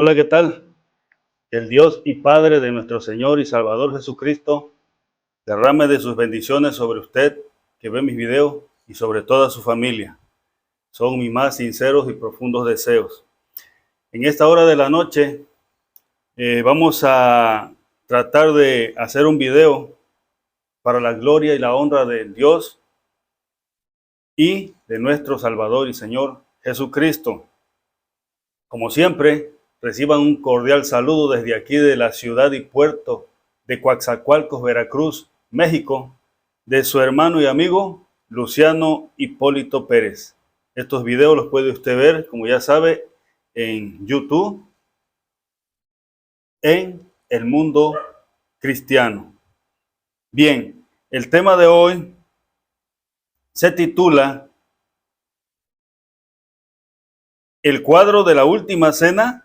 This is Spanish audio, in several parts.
Hola, ¿qué tal? Que el Dios y Padre de nuestro Señor y Salvador Jesucristo derrame de sus bendiciones sobre usted que ve mis videos y sobre toda su familia. Son mis más sinceros y profundos deseos. En esta hora de la noche vamos a tratar de hacer un video para la gloria y la honra de Dios y de nuestro Salvador y Señor Jesucristo. Como siempre, reciban un cordial saludo desde aquí de la ciudad y puerto de Coatzacoalcos, Veracruz, México, de su hermano y amigo Luciano Hipólito Pérez. Estos videos los puede usted ver, como ya sabe, en YouTube, en El Mundo Cristiano. Bien, el tema de hoy se titula El cuadro de la última cena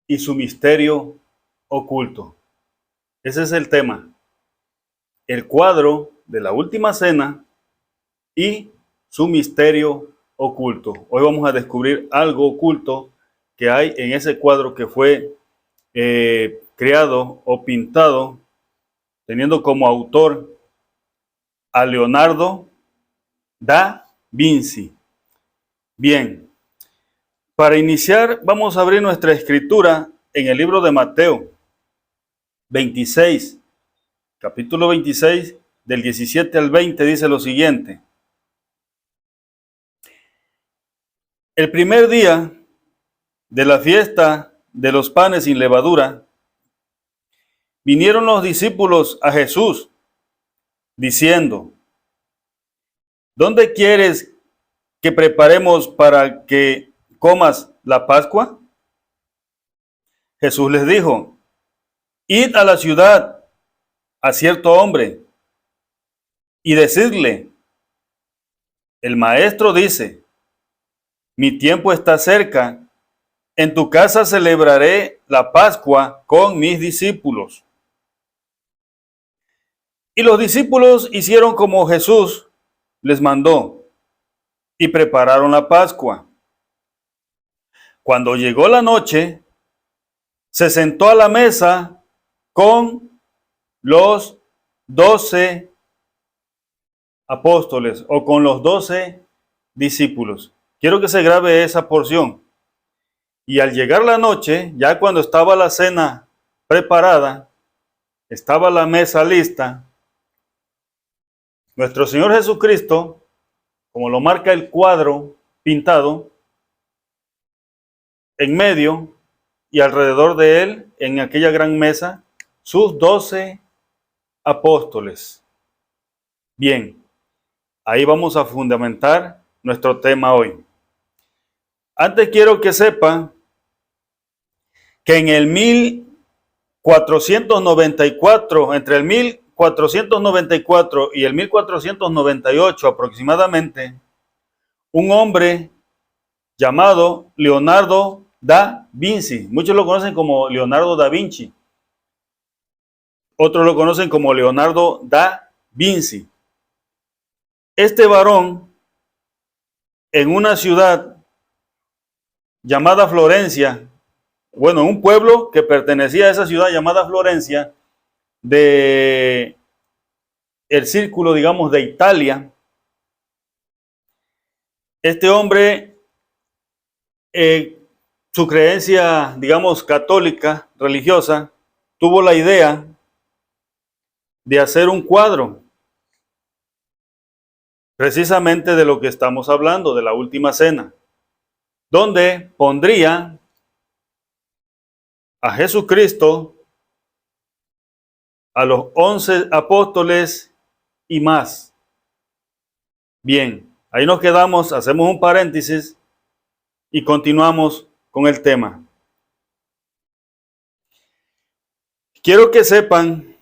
y su misterio oculto. Ese es el tema. El cuadro de la última cena y su misterio oculto. Hoy vamos a descubrir algo oculto que hay en ese cuadro que fue creado o pintado teniendo como autor a Leonardo da Vinci. Bien, para iniciar vamos a abrir nuestra escritura en el libro de Mateo 26, capítulo 26, del 17 al 20, dice lo siguiente. El primer día de la fiesta de los panes sin levadura, vinieron los discípulos a Jesús, diciendo, ¿dónde quieres que preparemos para que comas la Pascua? Jesús les dijo, id a la ciudad a cierto hombre y decidle, el maestro dice, mi tiempo está cerca, en tu casa celebraré la Pascua con mis discípulos. Y los discípulos hicieron como Jesús les mandó y prepararon la Pascua. Cuando llegó la noche, se sentó a la mesa con los 12 apóstoles o con los 12 discípulos. Quiero que se grabe esa porción. Y al llegar la noche, ya cuando estaba la cena preparada, estaba la mesa lista, nuestro Señor Jesucristo, como lo marca el cuadro pintado, en medio y alrededor de él, en aquella gran mesa, sus 12 apóstoles. Bien, ahí vamos a fundamentar nuestro tema hoy. Antes quiero que sepan que en el 1494, entre el 1494 y el 1498 aproximadamente, un hombre llamado Leonardo da Vinci, muchos lo conocen como Leonardo da Vinci, otros lo conocen como Leonardo da Vinci. Este varón, en una ciudad llamada Florencia, bueno, un pueblo que pertenecía a esa ciudad llamada Florencia, de el círculo, digamos, de Italia, este hombre, su creencia, digamos, católica, religiosa, tuvo la idea de hacer un cuadro, precisamente de lo que estamos hablando, de la última cena, donde pondría a Jesucristo, a los 11 apóstoles y más. Bien, ahí nos quedamos, hacemos un paréntesis y continuamos con el tema. Quiero que sepan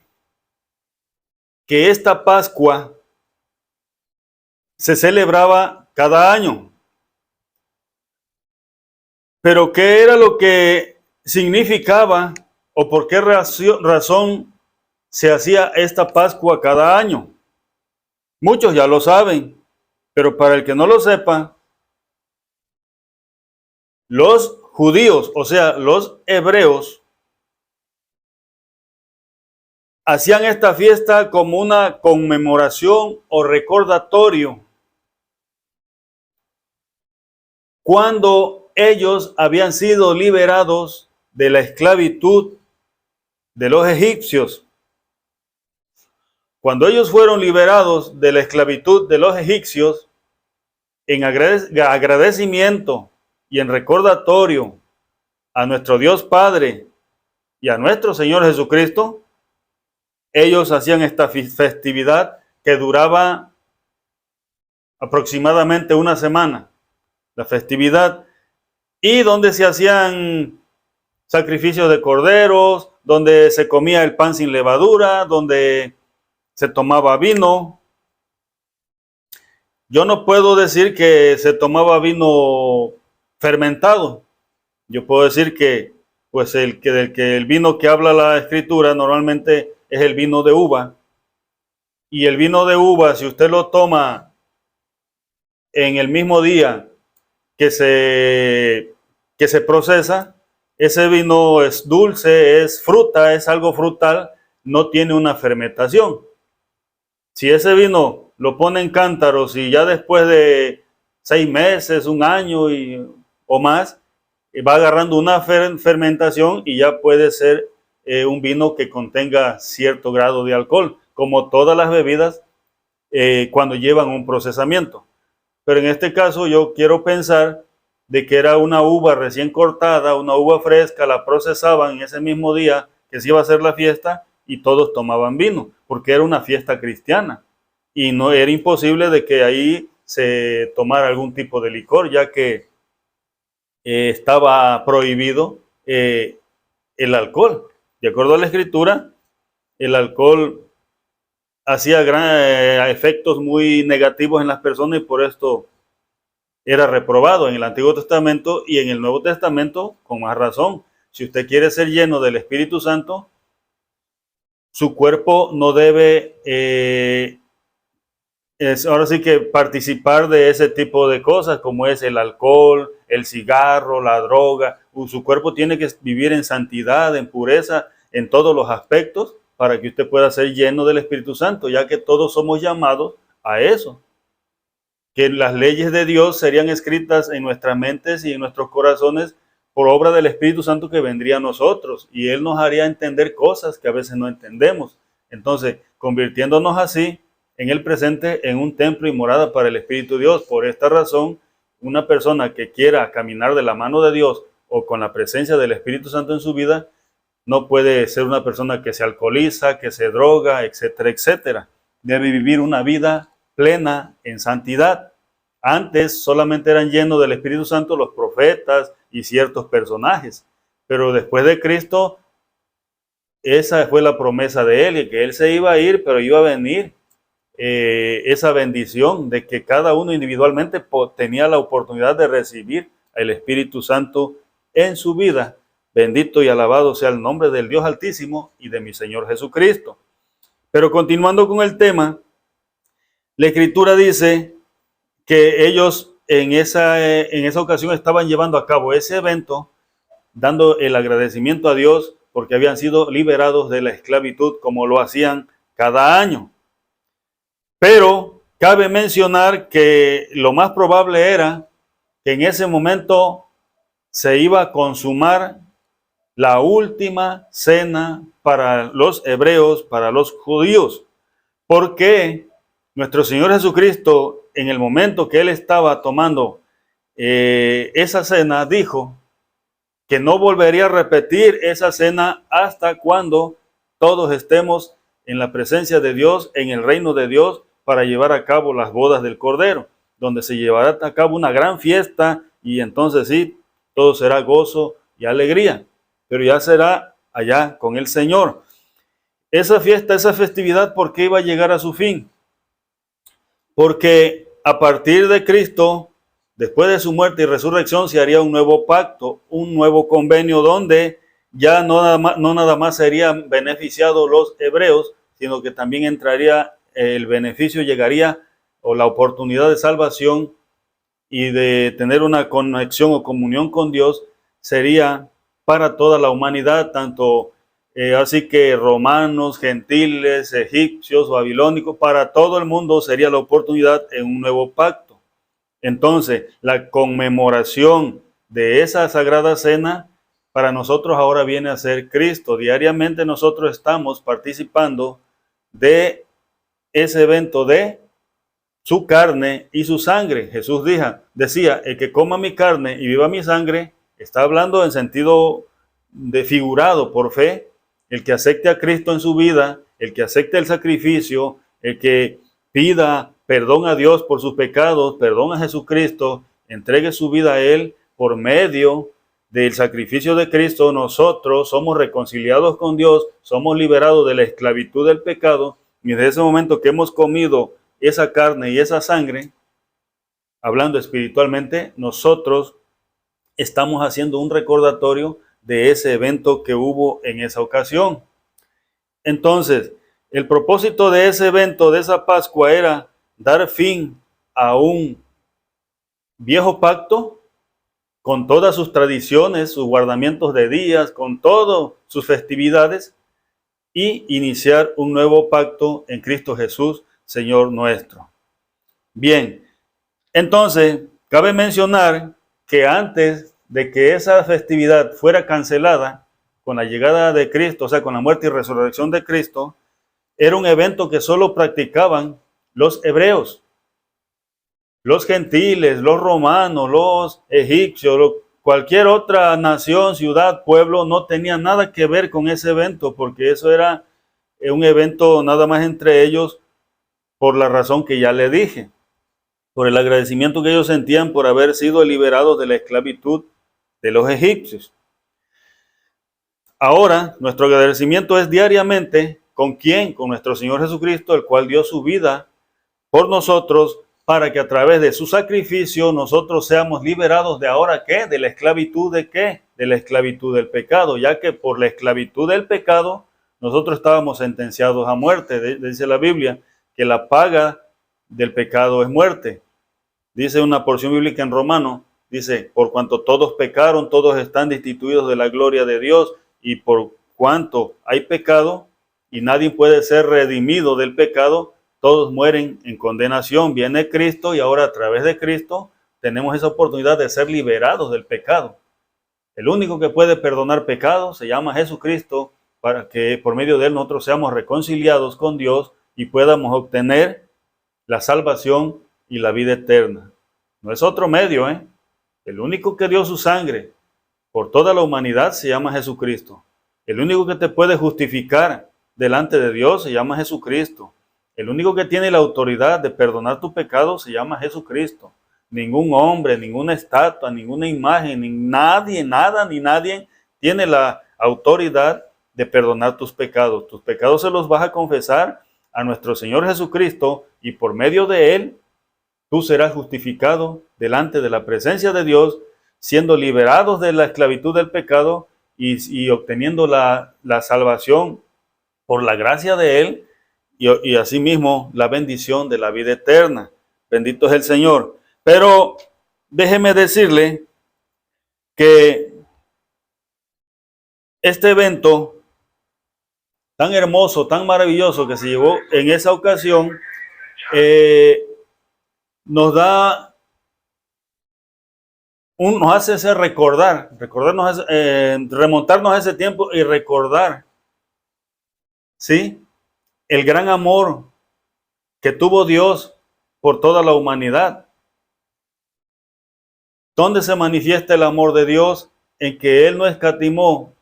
que esta Pascua se celebraba cada año. Pero ¿qué era lo que significaba o por qué razón se hacía esta Pascua cada año? Muchos ya lo saben, pero para el que no lo sepa, los judíos, o sea, los hebreos, hacían esta fiesta como una conmemoración o recordatorio cuando ellos habían sido liberados de la esclavitud de los egipcios. Cuando ellos fueron liberados de la esclavitud de los egipcios, en agradecimiento y en recordatorio a nuestro Dios Padre y a nuestro Señor Jesucristo, ellos hacían esta festividad que duraba aproximadamente una semana, la festividad, y donde se hacían sacrificios de corderos, donde se comía el pan sin levadura, donde se tomaba vino. Yo no puedo decir que se tomaba vino fermentado. Yo puedo decir que pues el vino que habla la escritura normalmente es el vino de uva. Y el vino de uva, si usted lo toma en el mismo día que se procesa, ese vino es dulce, es fruta, es algo frutal, no tiene una fermentación. Si ese vino lo pone en cántaros y ya después de 6 meses, un año o más, va agarrando una fermentación y ya puede ser un vino que contenga cierto grado de alcohol, como todas las bebidas cuando llevan un procesamiento. Pero en este caso yo quiero pensar de que era una uva recién cortada, una uva fresca, la procesaban en ese mismo día que se iba a hacer la fiesta y todos tomaban vino, porque era una fiesta cristiana y no era imposible de que ahí se tomara algún tipo de licor, ya que estaba prohibido el alcohol. De acuerdo a la escritura, el alcohol hacía efectos muy negativos en las personas y por esto era reprobado en el Antiguo Testamento y en el Nuevo Testamento con más razón. Si usted quiere ser lleno del Espíritu Santo, su cuerpo no debe ahora sí que participar de ese tipo de cosas como es el alcohol, el cigarro, la droga. Su cuerpo tiene que vivir en santidad, en pureza, en todos los aspectos para que usted pueda ser lleno del Espíritu Santo, ya que todos somos llamados a eso. Que las leyes de Dios serían escritas en nuestras mentes y en nuestros corazones por obra del Espíritu Santo que vendría a nosotros y Él nos haría entender cosas que a veces no entendemos. Entonces, convirtiéndonos así en el presente en un templo y morada para el Espíritu de Dios. Por esta razón, una persona que quiera caminar de la mano de Dios o con la presencia del Espíritu Santo en su vida, no puede ser una persona que se alcoholiza, que se droga, etcétera, etcétera. Debe vivir una vida plena en santidad. Antes solamente eran llenos del Espíritu Santo los profetas y ciertos personajes, pero después de Cristo, esa fue la promesa de Él, que Él se iba a ir, pero iba a venir esa bendición de que cada uno individualmente tenía la oportunidad de recibir el Espíritu Santo en su vida. Bendito y alabado sea el nombre del Dios Altísimo y de mi Señor Jesucristo. Pero continuando con el tema, la Escritura dice que ellos en esa ocasión estaban llevando a cabo ese evento, dando el agradecimiento a Dios porque habían sido liberados de la esclavitud como lo hacían cada año. Pero cabe mencionar que lo más probable era que en ese momento se iba a consumar la última cena para los hebreos, para los judíos, porque nuestro Señor Jesucristo, en el momento que Él estaba tomando esa cena, dijo que no volvería a repetir esa cena hasta cuando todos estemos en la presencia de Dios, en el reino de Dios, para llevar a cabo las bodas del Cordero, donde se llevará a cabo una gran fiesta y entonces sí, todo será gozo y alegría, pero ya será allá con el Señor. Esa fiesta, esa festividad, ¿por qué iba a llegar a su fin? Porque a partir de Cristo, después de su muerte y resurrección, se haría un nuevo pacto, un nuevo convenio donde ya no nada más serían beneficiados los hebreos, sino que también entraría el beneficio, llegaría o la oportunidad de salvación y de tener una conexión o comunión con Dios, sería para toda la humanidad, tanto así que romanos, gentiles, egipcios, babilónicos, para todo el mundo sería la oportunidad en un nuevo pacto. Entonces, la conmemoración de esa sagrada cena para nosotros ahora viene a ser Cristo. Diariamente nosotros estamos participando de ese evento de su carne y su sangre. Jesús decía, el que coma mi carne y viva mi sangre, está hablando en sentido de figurado por fe. El que acepte a Cristo en su vida, el que acepte el sacrificio, el que pida perdón a Dios por sus pecados, perdón a Jesucristo, entregue su vida a Él por medio del sacrificio de Cristo, nosotros somos reconciliados con Dios, somos liberados de la esclavitud del pecado, y desde ese momento que hemos comido esa carne y esa sangre, hablando espiritualmente, nosotros estamos haciendo un recordatorio de ese evento que hubo en esa ocasión. Entonces, el propósito de ese evento, de esa Pascua, era dar fin a un viejo pacto con todas sus tradiciones, sus guardamientos de días, con todas sus festividades, y iniciar un nuevo pacto en Cristo Jesús, Señor nuestro. Bien, entonces, cabe mencionar que antes de que esa festividad fuera cancelada con la llegada de Cristo, o sea, con la muerte y resurrección de Cristo, era un evento que solo practicaban los hebreos. Los gentiles, los romanos, los egipcios, cualquier otra nación, ciudad, pueblo, no tenía nada que ver con ese evento, porque eso era un evento nada más entre ellos, por la razón que ya le dije, por el agradecimiento que ellos sentían por haber sido liberados de la esclavitud de los egipcios. Ahora, nuestro agradecimiento es diariamente, ¿con quién? Con nuestro Señor Jesucristo, el cual dio su vida por nosotros, para que a través de su sacrificio nosotros seamos liberados de ahora, ¿qué? De la esclavitud de ¿qué? De la esclavitud del pecado, ya que por la esclavitud del pecado nosotros estábamos sentenciados a muerte. Dice la Biblia que la paga del pecado es muerte. Dice una porción bíblica en Romano, dice, por cuanto todos pecaron, todos están destituidos de la gloria de Dios, y por cuanto hay pecado y nadie puede ser redimido del pecado, todos mueren en condenación. Viene Cristo y ahora a través de Cristo tenemos esa oportunidad de ser liberados del pecado. El único que puede perdonar pecados se llama Jesucristo, para que por medio de él nosotros seamos reconciliados con Dios y podamos obtener la salvación y la vida eterna. No es otro medio, ¿eh? El único que dio su sangre por toda la humanidad se llama Jesucristo. El único que te puede justificar delante de Dios se llama Jesucristo. El único que tiene la autoridad de perdonar tu pecado se llama Jesucristo. Ningún hombre, ninguna estatua, ninguna imagen, ni nadie, nada, ni nadie tiene la autoridad de perdonar tus pecados. Tus pecados se los vas a confesar a nuestro Señor Jesucristo y por medio de él tú serás justificado delante de la presencia de Dios, siendo liberados de la esclavitud del pecado y obteniendo la salvación por la gracia de él, y asimismo la bendición de la vida eterna. Bendito es el Señor. Pero déjeme decirle que este evento tan hermoso, tan maravilloso que se llevó en esa ocasión, nos hace remontarnos a ese tiempo y recordar, ¿sí?, el gran amor que tuvo Dios por toda la humanidad. ¿Dónde se manifiesta el amor de Dios? En que Él no escatimó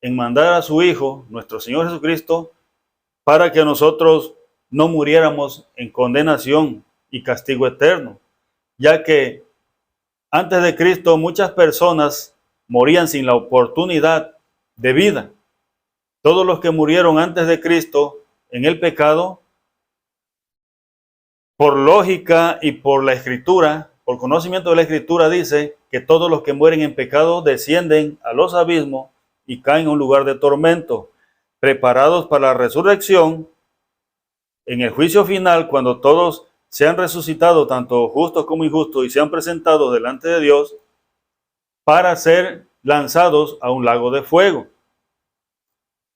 en mandar a su Hijo, nuestro Señor Jesucristo, para que nosotros no muriéramos en condenación y castigo eterno, ya que antes de Cristo muchas personas morían sin la oportunidad de vida. Todos los que murieron antes de Cristo en el pecado, por lógica y por la Escritura, por conocimiento de la Escritura, dice que todos los que mueren en pecado descienden a los abismos y caen en un lugar de tormento, preparados para la resurrección en el juicio final, cuando todos sean resucitados, tanto justos como injustos, y sean presentados delante de Dios para ser lanzados a un lago de fuego.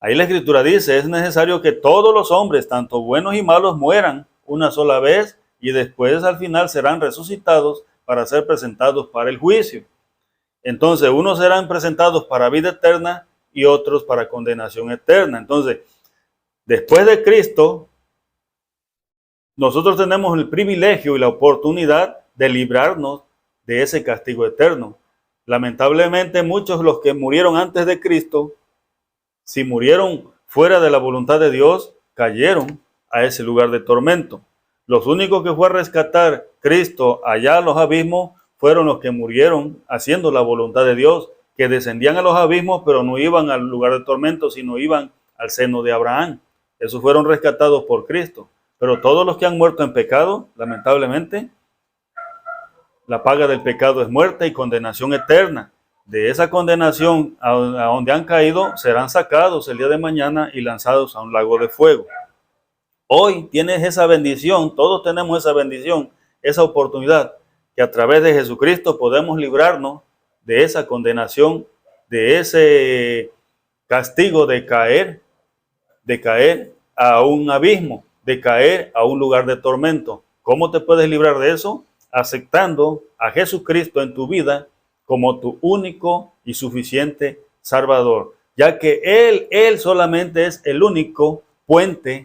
Ahí la Escritura dice, es necesario que todos los hombres, tanto buenos y malos, mueran una sola vez y después al final serán resucitados para ser presentados para el juicio. Entonces, unos serán presentados para vida eterna y otros para condenación eterna. Entonces, después de Cristo, nosotros tenemos el privilegio y la oportunidad de librarnos de ese castigo eterno. Lamentablemente, muchos de los que murieron antes de Cristo, si murieron fuera de la voluntad de Dios, cayeron a ese lugar de tormento. Los únicos que fue a rescatar Cristo allá a los abismos fueron los que murieron haciendo la voluntad de Dios, que descendían a los abismos, pero no iban al lugar de tormento, sino iban al seno de Abraham. Esos fueron rescatados por Cristo. Pero todos los que han muerto en pecado, lamentablemente, la paga del pecado es muerte y condenación eterna. De esa condenación a donde han caído, serán sacados el día de mañana y lanzados a un lago de fuego. Hoy tienes esa bendición, todos tenemos esa bendición, esa oportunidad, que a través de Jesucristo podemos librarnos de esa condenación, de ese castigo de caer a un abismo, de caer a un lugar de tormento. ¿Cómo te puedes librar de eso? Aceptando a Jesucristo en tu vida como tu único y suficiente Salvador, ya que Él solamente es el único puente.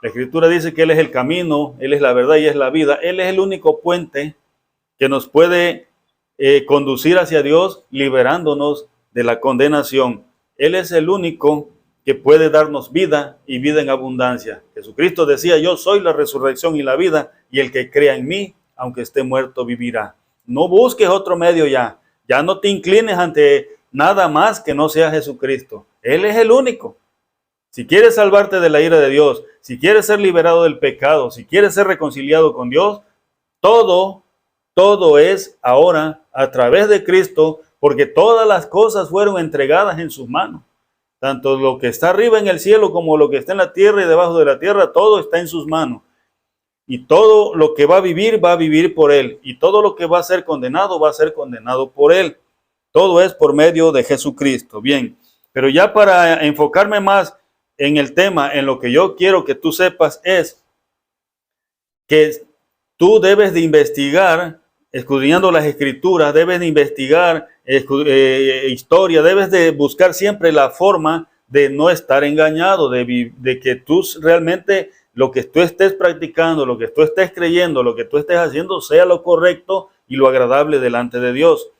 La Escritura dice que Él es el camino, Él es la verdad y es la vida. Él es el único puente que nos puede conducir hacia Dios, liberándonos de la condenación. Él es el único que puede darnos vida y vida en abundancia. Jesucristo decía, yo soy la resurrección y la vida, y el que crea en mí, aunque esté muerto, vivirá. No busques otro medio ya no te inclines ante nada más que no sea Jesucristo. Él es el único. Si quieres salvarte de la ira de Dios, si quieres ser liberado del pecado, si quieres ser reconciliado con Dios, todo es ahora a través de Cristo, porque todas las cosas fueron entregadas en sus manos. Tanto lo que está arriba en el cielo como lo que está en la tierra y debajo de la tierra, todo está en sus manos. Y todo lo que va a vivir por Él. Y todo lo que va a ser condenado por Él. Todo es por medio de Jesucristo. Bien, pero ya para enfocarme más en el tema, en lo que yo quiero que tú sepas es que tú debes de investigar, escudriñando las Escrituras, debes de investigar historia, debes de buscar siempre la forma de no estar engañado, de que tú realmente lo que tú estés practicando, lo que tú estés creyendo, lo que tú estés haciendo sea lo correcto y lo agradable delante de Dios.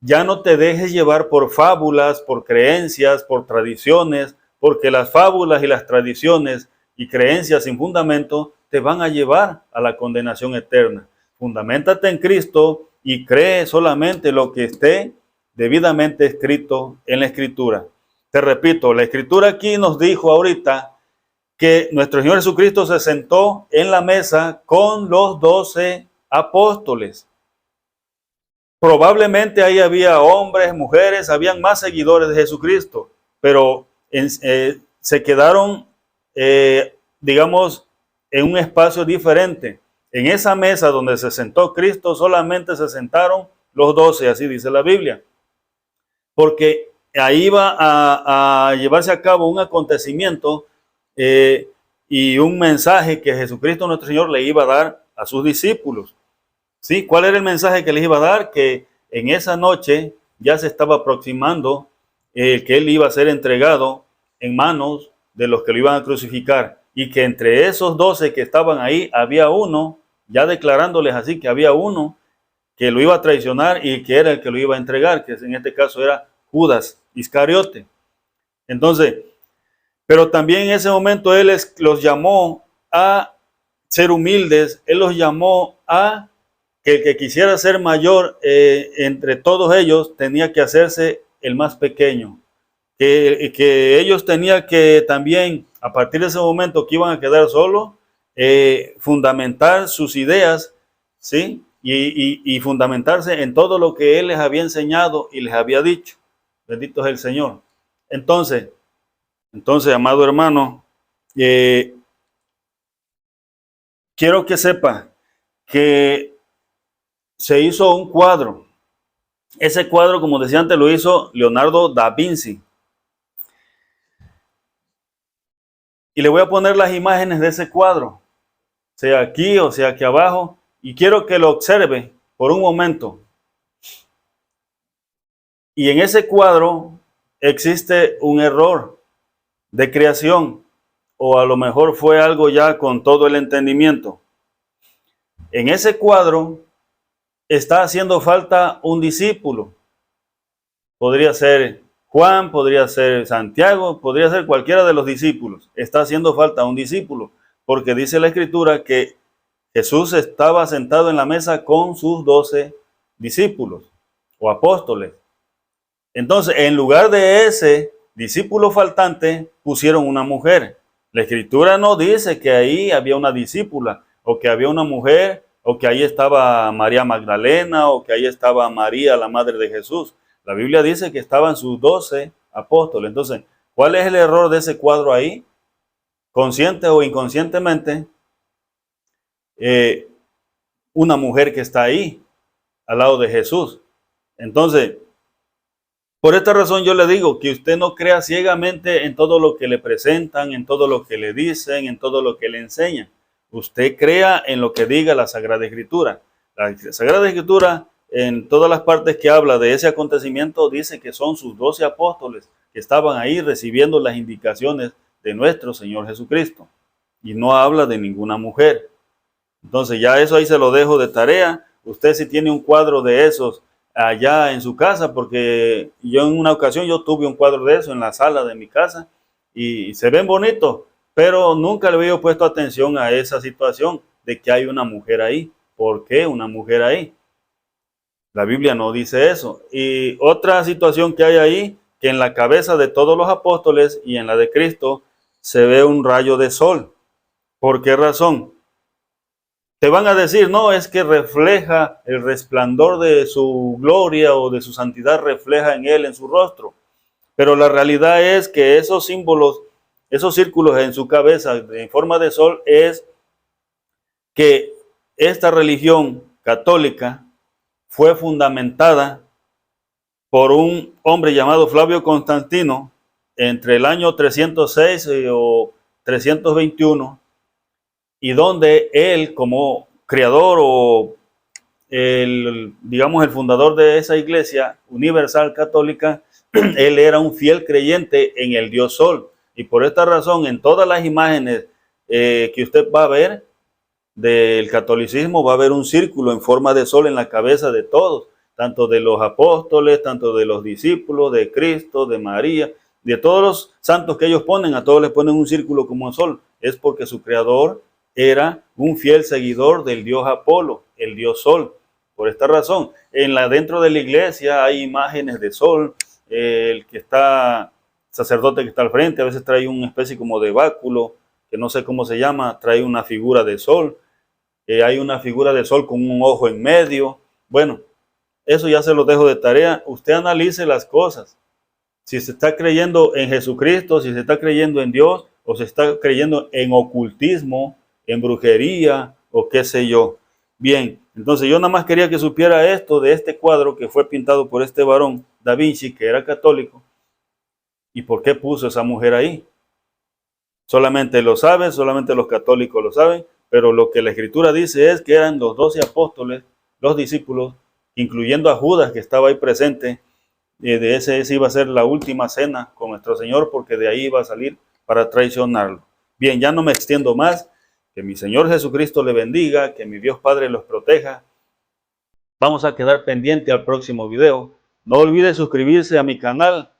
Ya no te dejes llevar por fábulas, por creencias, por tradiciones, porque las fábulas y las tradiciones y creencias sin fundamento te van a llevar a la condenación eterna. Fundamentate en Cristo y cree solamente lo que esté debidamente escrito en la Escritura. Te repito, la Escritura aquí nos dijo ahorita que nuestro Señor Jesucristo se sentó en la mesa con los 12 apóstoles. Probablemente ahí había hombres, mujeres, habían más seguidores de Jesucristo, pero se quedaron, digamos, en un espacio diferente. En esa mesa donde se sentó Cristo solamente se sentaron los 12, así dice la Biblia, porque ahí iba a llevarse a cabo un acontecimiento y un mensaje que Jesucristo nuestro Señor le iba a dar a sus discípulos. ¿Sí? ¿Cuál era el mensaje que les iba a dar? Que en esa noche ya se estaba aproximando que Él iba a ser entregado en manos de los que lo iban a crucificar, y que entre esos 12 que estaban ahí había uno, ya declarándoles así que había uno que lo iba a traicionar y que era el que lo iba a entregar, que en este caso era Judas Iscariote. Entonces, pero también en ese momento Él los llamó a ser humildes, Él los llamó a que el que quisiera ser mayor entre todos ellos tenía que hacerse el más pequeño, que ellos tenían que también, a partir de ese momento que iban a quedar solos, fundamentar sus ideas, ¿sí? Y fundamentarse en todo lo que Él les había enseñado y les había dicho. Bendito es el Señor. Entonces, amado hermano, quiero que sepa que se hizo un cuadro Ese cuadro, como decía antes, lo hizo Leonardo da Vinci. Y le voy a poner las imágenes de ese cuadro, sea aquí o sea aquí abajo, y quiero que lo observe por un momento. Y en ese cuadro existe un error de creación, o a lo mejor fue algo ya con todo el entendimiento. En ese cuadro está haciendo falta un discípulo. Podría ser Juan, podría ser Santiago, podría ser cualquiera de los discípulos. Está haciendo falta un discípulo, porque dice la Escritura que Jesús estaba sentado en la mesa con sus 12 discípulos o apóstoles. Entonces, en lugar de ese discípulo faltante, pusieron una mujer. La Escritura no dice que ahí había una discípula, o que había una mujer, o que ahí estaba María Magdalena, o que ahí estaba María, la madre de Jesús. La Biblia dice que estaban sus 12 apóstoles. Entonces, ¿cuál es el error de ese cuadro ahí? Consciente o inconscientemente, una mujer que está ahí, al lado de Jesús. Entonces, por esta razón yo le digo que usted no crea ciegamente en todo lo que le presentan, en todo lo que le dicen, en todo lo que le enseñan. Usted crea en lo que diga la Sagrada Escritura. La Sagrada Escritura, en todas las partes que habla de ese acontecimiento, dice que son sus 12 apóstoles que estaban ahí recibiendo las indicaciones de nuestro Señor Jesucristo. Y no habla de ninguna mujer. Entonces ya eso ahí se lo dejo de tarea. Usted si tiene un cuadro de esos allá en su casa, porque yo en una ocasión yo tuve un cuadro de eso en la sala de mi casa y se ven bonitos, pero nunca le había puesto atención a esa situación de que hay una mujer ahí. ¿Por qué una mujer ahí? La Biblia no dice eso. Y otra situación que hay ahí, que en la cabeza de todos los apóstoles y en la de Cristo se ve un rayo de sol. ¿Por qué razón? Te van a decir, no, es que refleja el resplandor de su gloria o de su santidad, refleja en él, en su rostro. Pero la realidad es que esos símbolos, esos círculos en su cabeza en forma de sol, es que esta religión católica fue fundamentada por un hombre llamado Flavio Constantino entre el año 306 o 321, y donde él, como creador o digamos el fundador de esa iglesia universal católica, él era un fiel creyente en el Dios Sol. Y por esta razón, en todas las imágenes que usted va a ver del catolicismo, va a haber un círculo en forma de sol en la cabeza de todos, tanto de los apóstoles, tanto de los discípulos, de Cristo, de María, de todos los santos que ellos ponen, a todos les ponen un círculo como un sol. Es porque su creador era un fiel seguidor del dios Apolo, el dios Sol. Por esta razón, dentro de la iglesia hay imágenes de sol. El que está, sacerdote que está al frente, a veces trae una especie como de báculo, que no sé cómo se llama, trae una figura de sol. Hay una figura de sol con un ojo en medio. Bueno, eso ya se lo dejo de tarea. Usted analice las cosas. Si se está creyendo en Jesucristo, si se está creyendo en Dios, o se está creyendo en ocultismo, en brujería o qué sé yo. Bien, entonces yo nada más quería que supiera esto de este cuadro que fue pintado por este varón Da Vinci, que era católico, y por qué puso esa mujer ahí. Solamente lo saben, solamente los católicos lo saben, pero lo que la Escritura dice es que eran los 12 apóstoles, los discípulos, incluyendo a Judas que estaba ahí presente. De ese iba a ser la última cena con nuestro Señor, porque de ahí iba a salir para traicionarlo. Bien, ya no me extiendo más. Que mi Señor Jesucristo le bendiga, que mi Dios Padre los proteja. Vamos a quedar pendiente al próximo video. No olvide suscribirse a mi canal.